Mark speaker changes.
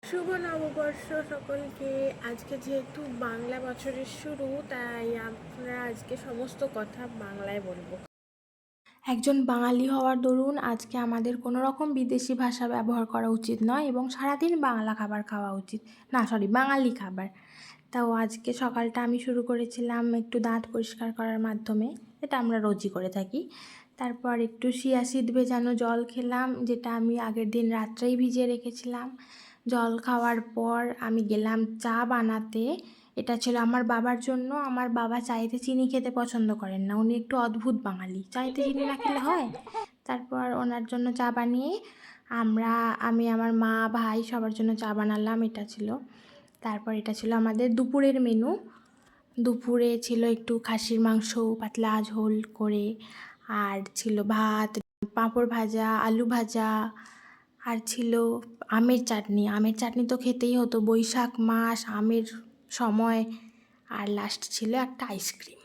Speaker 1: শুভ নববর্ষ সকলকে। আজকে যেহেতু বাংলা বছরের শুরু, তাই আমরা আজকে সমস্ত কথা বাংলায় বলবো। একজন বাঙালি হওয়ার দরুন আজকে আমাদের কোনো রকম বিদেশি ভাষা ব্যবহার করা উচিত নয় এবং সারাদিন বাংলা খাবার খাওয়া উচিত। বাঙালি খাবার। তাও আজকে সকালটা আমি শুরু করেছিলাম একটু দাঁত পরিষ্কার করার মাধ্যমে, এটা আমরা রোজই করে থাকি। তারপর একটু চিয়া সিড ভেজানো জল খেলাম, যেটা আমি আগের দিন রাত্রেই ভিজিয়ে রেখেছিলাম। জল খাওয়ার পর আমি গেলাম চা বানাতে। এটা ছিল আমার বাবার জন্য। আমার বাবা চায়েতে চিনি খেতে পছন্দ করেন না, উনি একটু অদ্ভুত বাঙালি, চায়েতে চিনি না খেলে হয়। তারপর ওনার জন্য চা বানিয়ে আমি আমার মা ভাই সবার জন্য চা বানালাম। তারপর এটা ছিল আমাদের দুপুরের মেনু। দুপুরে ছিল একটু খাসির মাংস পাতলা ঝোল করে, আর ছিল ভাত, পাঁপড় ভাজা, আলু ভাজা, আর ছিল আমের চাটনি। আমের চাটনি তো খেতেই হতো, বৈশাখ মাস, আমের সময়। আর লাস্ট ছিল একটা আইসক্রিম।